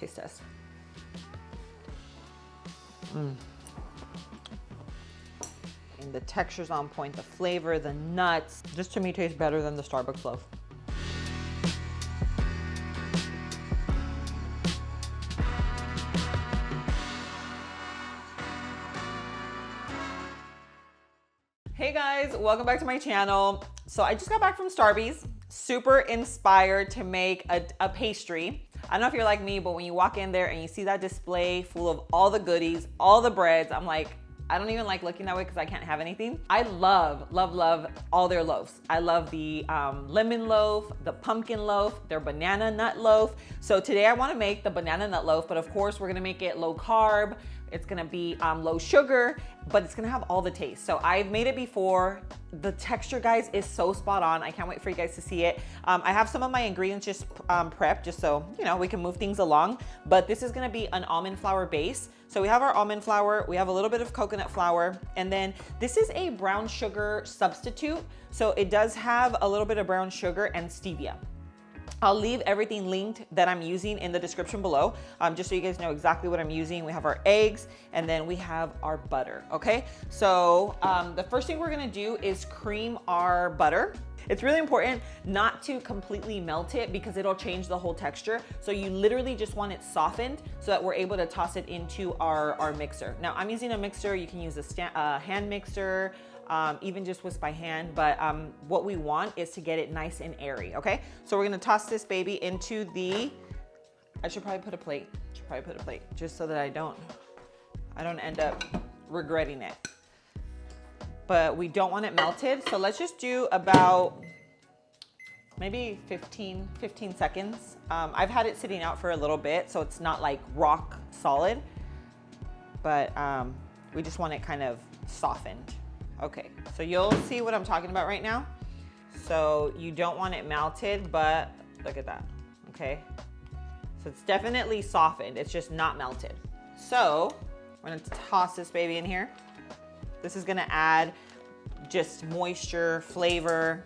Taste test. And the texture's on point, the flavor, the nuts. This to me tastes better than the Starbucks loaf. Hey guys, welcome back to my channel. So I just got back from Starbucks, super inspired to make a pastry. I don't know if you're like me, but when you walk in there and you see that display full of all the goodies, all the breads, I'm like, I don't even like looking that way because I can't have anything. I love all their loaves. I love the lemon loaf, the pumpkin loaf, their banana nut loaf. So today I want to make the banana nut loaf, but of course we're going to make it low carb. It's gonna be low sugar, but it's gonna have all the taste. So I've made it before. The texture, guys, is so spot on. I can't wait for you guys to see it. I have some of my ingredients just prepped, just so you know we can move things along. But this is gonna be an almond flour base. So we have our almond flour, we have a little bit of coconut flour, and then this is a brown sugar substitute. So it does have a little bit of brown sugar and stevia. I'll leave everything linked that I'm using in the description below, just so you guys know exactly what I'm using. We have our eggs, and then we have our butter, okay? So the first thing we're gonna do is cream our butter. It's really important not to completely melt it because it'll change the whole texture. So you literally just want it softened so that we're able to toss it into our mixer. Now I'm using a mixer. You can use a hand mixer, even just whisk by hand, but what we want is to get it nice and airy, okay? So we're gonna toss this baby into I should probably put a plate, just so that I don't end up regretting it. But we don't want it melted, so let's just do about maybe 15 seconds. I've had it sitting out for a little bit, so it's not like rock solid, but we just want it kind of softened. Okay, so you'll see what I'm talking about right now. So you don't want it melted, but look at that, okay? So it's definitely softened, it's just not melted. So we're gonna toss this baby in here. This is gonna add just moisture, flavor,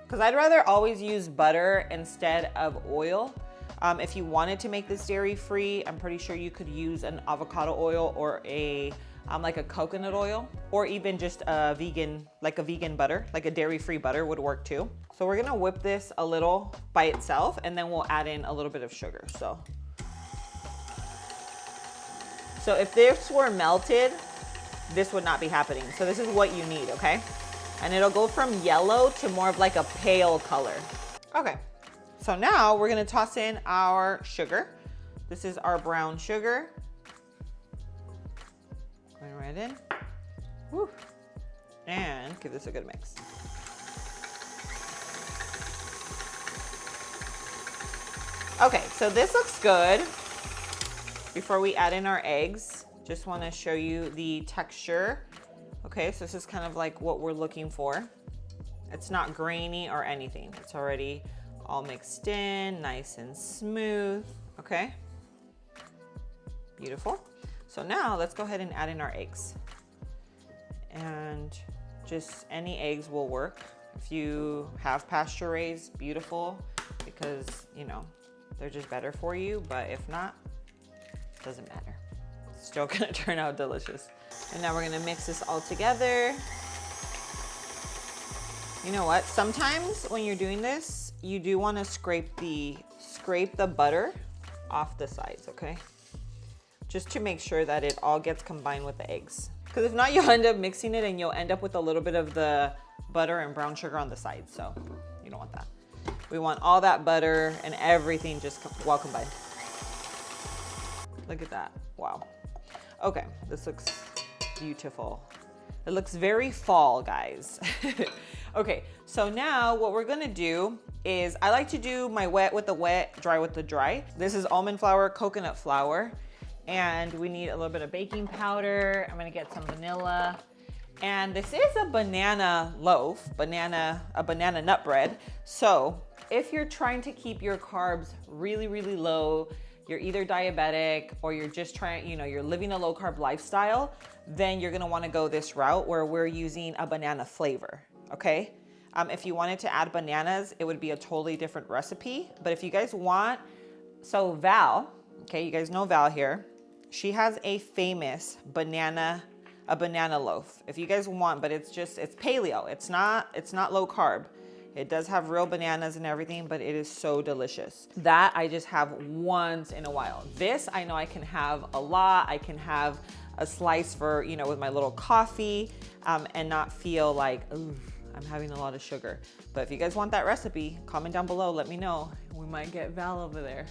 because I'd rather always use butter instead of oil. If you wanted to make this dairy-free, I'm pretty sure you could use an avocado oil or like a coconut oil, or even just a vegan butter, like a dairy-free butter would work too. So we're gonna whip this a little by itself, and then we'll add in a little bit of sugar. So if this were melted, this would not be happening. So this is what you need, okay? And it'll go from yellow to more of like a pale color. Okay, so now we're gonna toss in our sugar. This is our brown sugar. Going right in. Woo. And give this a good mix. Okay, so this looks good. Before we add in our eggs, just want to show you the texture. Okay, so this is kind of like what we're looking for. It's not grainy or anything. It's already all mixed in, nice and smooth. Okay, beautiful. So now let's go ahead and add in our eggs. And just any eggs will work. If you have pasture raised, beautiful, because you know, they're just better for you, but if not, it doesn't matter. It's still gonna turn out delicious. And now we're gonna mix this all together. You know what? Sometimes when you're doing this, you do wanna scrape the butter off the sides, okay? Just to make sure that it all gets combined with the eggs. Because if not, you'll end up mixing it and you'll end up with a little bit of the butter and brown sugar on the sides. So you don't want that. We want all that butter and everything just well combined. Look at that, wow. Okay, this looks beautiful. It looks very fall, guys. Okay, so now what we're gonna do is, I like to do my wet with the wet, dry with the dry. This is almond flour, coconut flour. And we need a little bit of baking powder. I'm gonna get some vanilla. And this is a banana loaf, a banana nut bread. So if you're trying to keep your carbs really, really low, you're either diabetic or you're just trying, you know, you're living a low carb lifestyle, then you're gonna wanna go this route where we're using a banana flavor, okay? If you wanted to add bananas, it would be a totally different recipe. But if you guys want So Val, okay, you guys know Val here. She has a famous banana loaf. If you guys want, but it's paleo. It's not low carb. It does have real bananas and everything, but it is so delicious. That I just have once in a while. This I know I can have a lot. I can have a slice for, you know, with my little coffee, and not feel like, ooh, I'm having a lot of sugar. But if you guys want that recipe, comment down below, let me know. We might get Val over there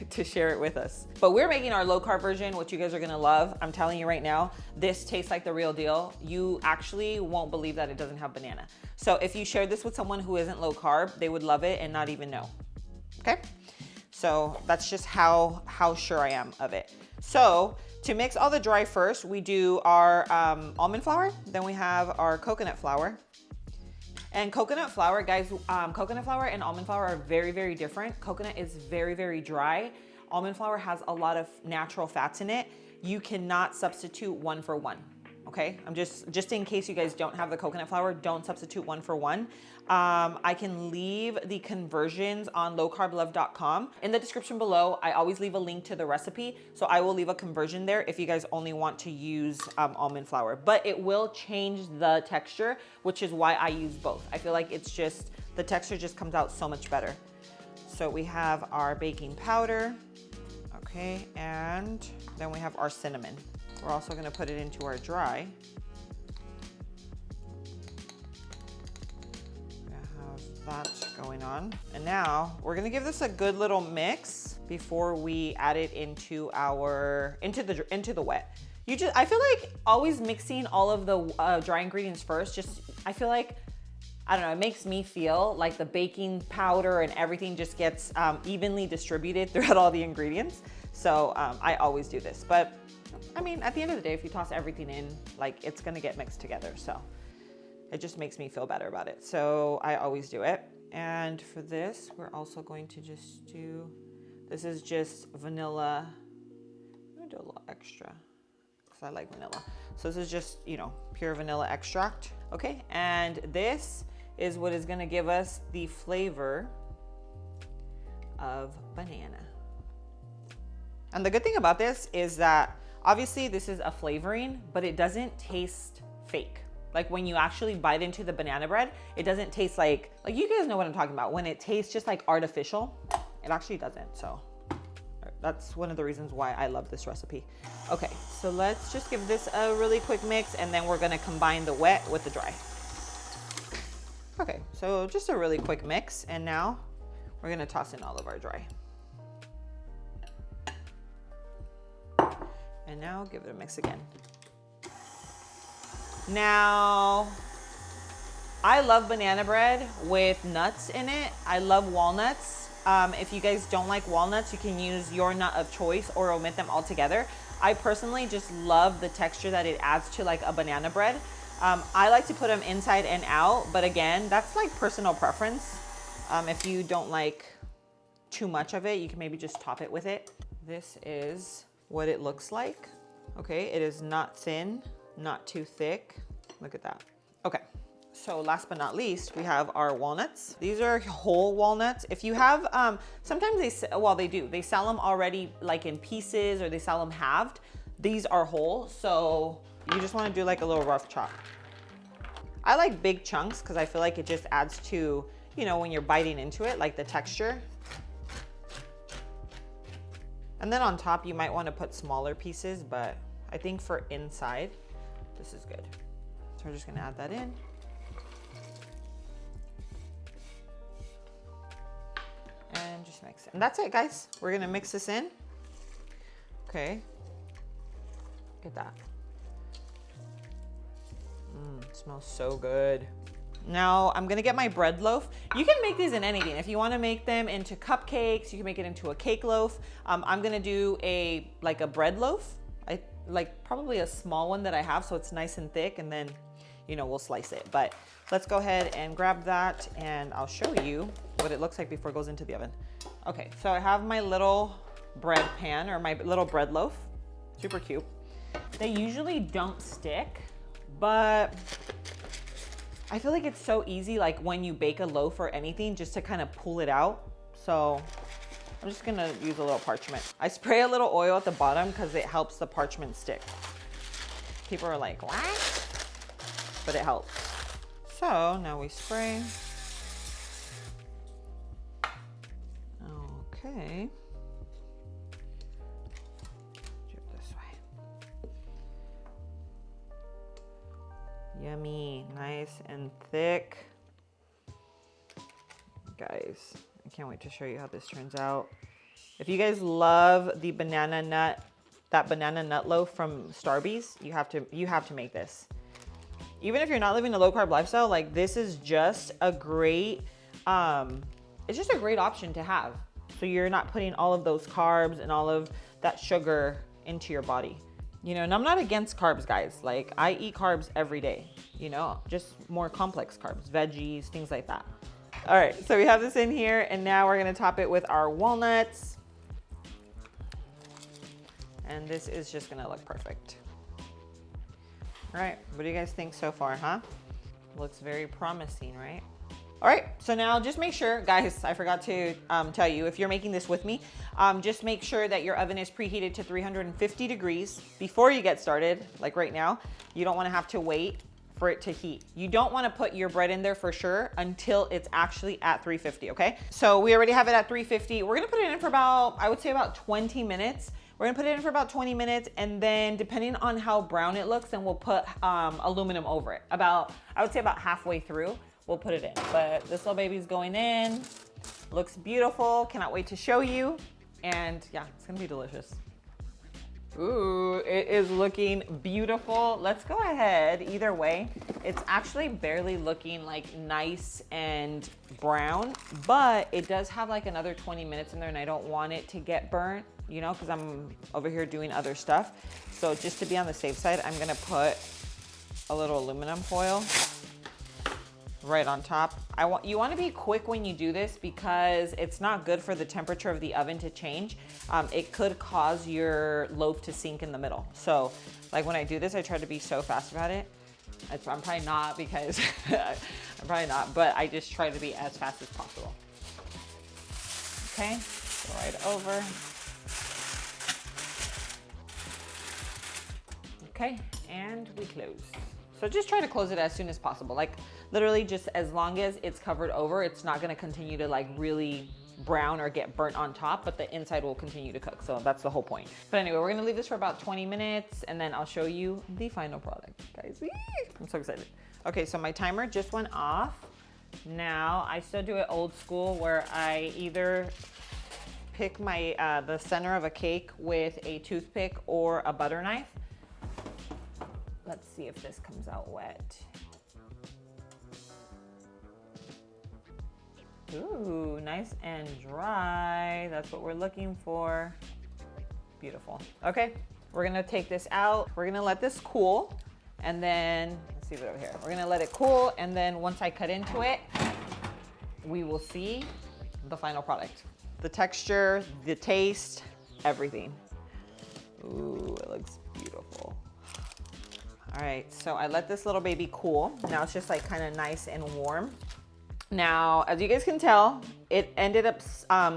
to share it with us. But we're making our low carb version, which you guys are gonna love. I'm telling you right now, this tastes like the real deal. You actually won't believe that it doesn't have banana. So if you shared this with someone who isn't low carb, they would love it and not even know, okay? So that's just how sure I am of it. So to mix all the dry first, we do our almond flour, then we have our coconut flour. And coconut flour, guys, coconut flour and almond flour are very, very different. Coconut is very, very dry. Almond flour has a lot of natural fats in it. You cannot substitute one for one, okay? I'm just in case you guys don't have the coconut flour, don't substitute one for one. I can leave the conversions on lowcarblove.com. In the description below, I always leave a link to the recipe. So I will leave a conversion there if you guys only want to use almond flour, but it will change the texture, which is why I use both. I feel like it's just, the texture just comes out so much better. So we have our baking powder, okay, and then we have our cinnamon. We're also gonna put it into our dry. That going on. And now we're gonna give this a good little mix before we add it into the wet. I feel like always mixing all of the dry ingredients first, I feel like, I don't know, it makes me feel like the baking powder and everything just gets evenly distributed throughout all the ingredients. So I always do this, but I mean, at the end of the day, if you toss everything in, like, it's gonna get mixed together. So it just makes me feel better about it. So I always do it. And for this, we're also going to just do, this is just vanilla. I'm gonna do a little extra because I like vanilla. So this is just, you know, pure vanilla extract. Okay, and this is what is gonna give us the flavor of banana. And the good thing about this is that obviously this is a flavoring, but it doesn't taste fake. Like when you actually bite into the banana bread, it doesn't taste like you guys know what I'm talking about. When it tastes just like artificial, it actually doesn't. So that's one of the reasons why I love this recipe. Okay, so let's just give this a really quick mix, and then we're gonna combine the wet with the dry. Okay, so just a really quick mix, and now we're gonna toss in all of our dry. And now give it a mix again. Now, I love banana bread with nuts in it. I love walnuts. If you guys don't like walnuts, you can use your nut of choice or omit them altogether. I personally just love the texture that it adds to like a banana bread. I like to put them inside and out, but again, that's like personal preference. If you don't like too much of it, you can maybe just top it with it. This is what it looks like. Okay, it is not thin, not too thick. Look at that. Okay, so last but not least, we have our walnuts. These are whole walnuts. If you have, sometimes they sell them already like in pieces, or they sell them halved. These are whole, so you just wanna do like a little rough chop. I like big chunks because I feel like it just adds to, you know, when you're biting into it, like the texture. And then on top, you might wanna put smaller pieces, but I think for inside, this is good. So we're just gonna add that in. And just mix it. And that's it, guys. We're gonna mix this in. Okay. Look at that. It smells so good. Now I'm gonna get my bread loaf. You can make these in anything. If you wanna make them into cupcakes, you can make it into a cake loaf. I'm gonna do a bread loaf. I like probably a small one that I have, so it's nice and thick, and then, you know, we'll slice it. But let's go ahead and grab that, and I'll show you what it looks like before it goes into the oven. Okay, so I have my little bread pan, or my little bread loaf. Super cute. They usually don't stick, but I feel like it's so easy, like when you bake a loaf or anything, just to kind of pull it out. So I'm just gonna use a little parchment. I spray a little oil at the bottom because it helps the parchment stick. People are like, what? But it helps. So now we spray. Okay. Do it this way. Yummy, nice and thick. Guys, I can't wait to show you how this turns out. If you guys love the banana nut, that banana nut loaf from Starbucks, you have to make this. Even if you're not living a low carb lifestyle, like this is just a great, it's just a great option to have. So you're not putting all of those carbs and all of that sugar into your body. You know, and I'm not against carbs, guys. Like I eat carbs every day, you know, just more complex carbs, veggies, things like that. All right, so we have this in here and now we're gonna top it with our walnuts. And this is just gonna look perfect. All right, what do you guys think so far, huh? Looks very promising, right? All right, so now just make sure, guys, I forgot to tell you, if you're making this with me, just make sure that your oven is preheated to 350 degrees before you get started, like right now. You don't wanna have to wait for it to heat. You don't wanna put your bread in there for sure until it's actually at 350, okay? So we already have it at 350. We're gonna put it in for about, I would say about 20 minutes. We're gonna put it in for about 20 minutes and then depending on how brown it looks, then we'll put aluminum over it. I would say about halfway through, we'll put it in. But this little baby's going in. Looks beautiful, cannot wait to show you. And yeah, it's gonna be delicious. Ooh, it is looking beautiful. Let's go ahead, either way. It's actually barely looking like nice and brown, but it does have like another 20 minutes in there and I don't want it to get burnt, you know, because I'm over here doing other stuff. So just to be on the safe side, I'm gonna put a little aluminum foil right on top. You want to be quick when you do this because it's not good for the temperature of the oven to change. It could cause your loaf to sink in the middle. So like when I do this, I try to be so fast about it. I'm probably not because I'm probably not, but I just try to be as fast as possible. Okay, go right over. Okay, and we close. So just try to close it as soon as possible. Like literally just as long as it's covered over, it's not gonna continue to like really brown or get burnt on top, but the inside will continue to cook. So that's the whole point. But anyway, we're gonna leave this for about 20 minutes and then I'll show you the final product, guys. I'm so excited. Okay, so my timer just went off. Now I still do it old school where I either pick my the center of a cake with a toothpick or a butter knife. Let's see if this comes out wet. Ooh, nice and dry. That's what we're looking for. Beautiful. Okay, we're gonna take this out. We're gonna let this cool and then, let's see it over here. We're gonna let it cool and then once I cut into it, we will see the final product. The texture, the taste, everything. Ooh, it looks beautiful. All right, so I let this little baby cool. Now it's just like kind of nice and warm. Now, as you guys can tell, it ended up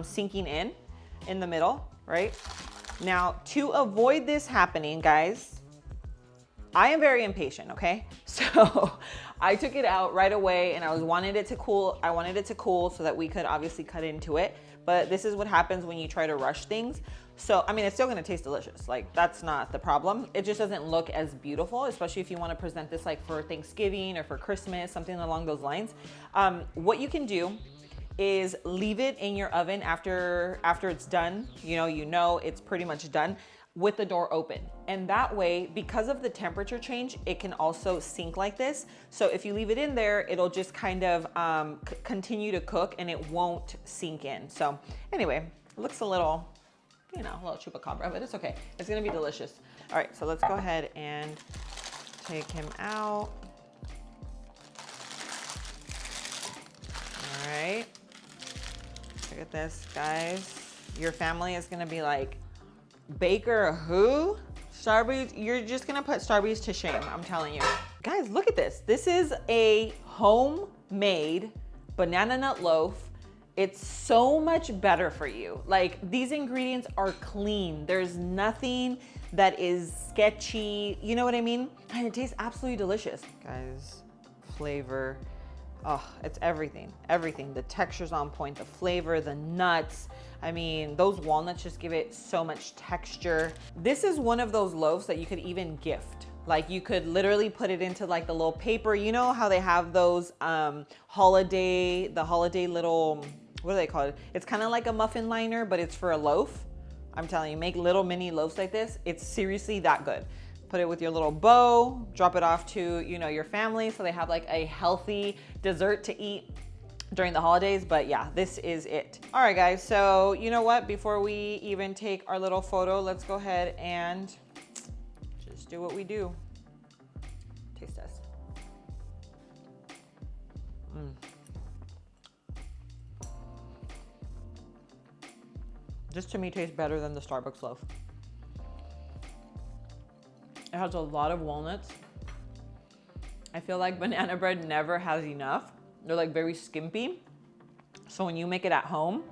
sinking in the middle, right? Now, to avoid this happening, guys, I am very impatient, okay? So I took it out right away and I wanted it to cool. I wanted it to cool so that we could obviously cut into it. But this is what happens when you try to rush things. So, I mean, it's still gonna taste delicious. Like, that's not the problem. It just doesn't look as beautiful, especially if you wanna present this like for Thanksgiving or for Christmas, something along those lines. What you can do is leave it in your oven after it's done. You know it's pretty much done with the door open. And that way, because of the temperature change, it can also sink like this. So if you leave it in there, it'll just kind of continue to cook and it won't sink in. So anyway, it looks a little, you know, a little chupacabra, but it's okay. It's gonna be delicious. All right, so let's go ahead and take him out. All right, look at this, guys. Your family is gonna be like, Baker who? Starbucks, you're just gonna put Starbucks to shame, I'm telling you. Guys, look at this. This is a homemade banana nut loaf It's so much better for you. Like, these ingredients are clean. There's nothing that is sketchy. You know what I mean? And it tastes absolutely delicious. Guys, flavor. Oh, it's everything. Everything. The texture's on point, the flavor, the nuts. I mean, those walnuts just give it so much texture. This is one of those loaves that you could even gift. Like, you could literally put it into like the little paper. You know how they have those holiday little, what do they call it? It's kind of like a muffin liner, but it's for a loaf. I'm telling you, make little mini loaves like this. It's seriously that good. Put it with your little bow, drop it off to, you know, your family so they have like a healthy dessert to eat during the holidays. But yeah, this is it. All right, guys. So you know what? Before we even take our little photo, let's go ahead and just do what we do. Taste test. This to me tastes better than the Starbucks loaf. It has a lot of walnuts. I feel like banana bread never has enough. They're like very skimpy. So when you make it at home,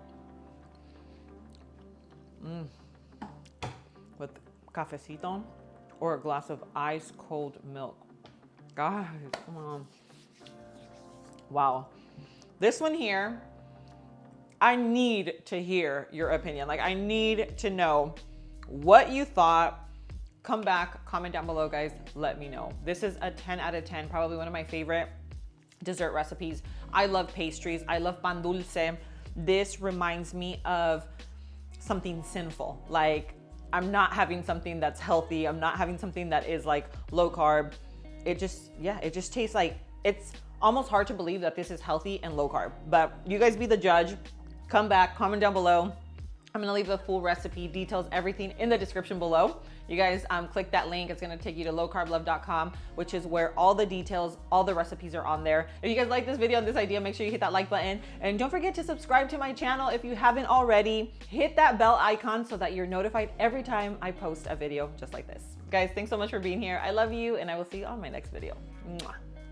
with cafecito or a glass of ice cold milk. Guys, come on. Wow. This one here, I need to hear your opinion. Like, I need to know what you thought. Come back, comment down below, guys. Let me know. This is a 10 out of 10, probably one of my favorite dessert recipes. I love pastries. I love pan dulce. This reminds me of something sinful. Like, I'm not having something that's healthy. I'm not having something that is like low carb. It just, yeah, it just tastes like, it's almost hard to believe that this is healthy and low carb. But you guys be the judge. Come back, comment down below. I'm gonna leave the full recipe, details, everything in the description below. You guys click that link. It's gonna take you to lowcarblove.com, which is where all the details, all the recipes are on there. If you guys like this video and this idea, make sure you hit that like button. And don't forget to subscribe to my channel if you haven't already. Hit that bell icon so that you're notified every time I post a video just like this. Guys, thanks so much for being here. I love you, and I will see you on my next video. Mwah.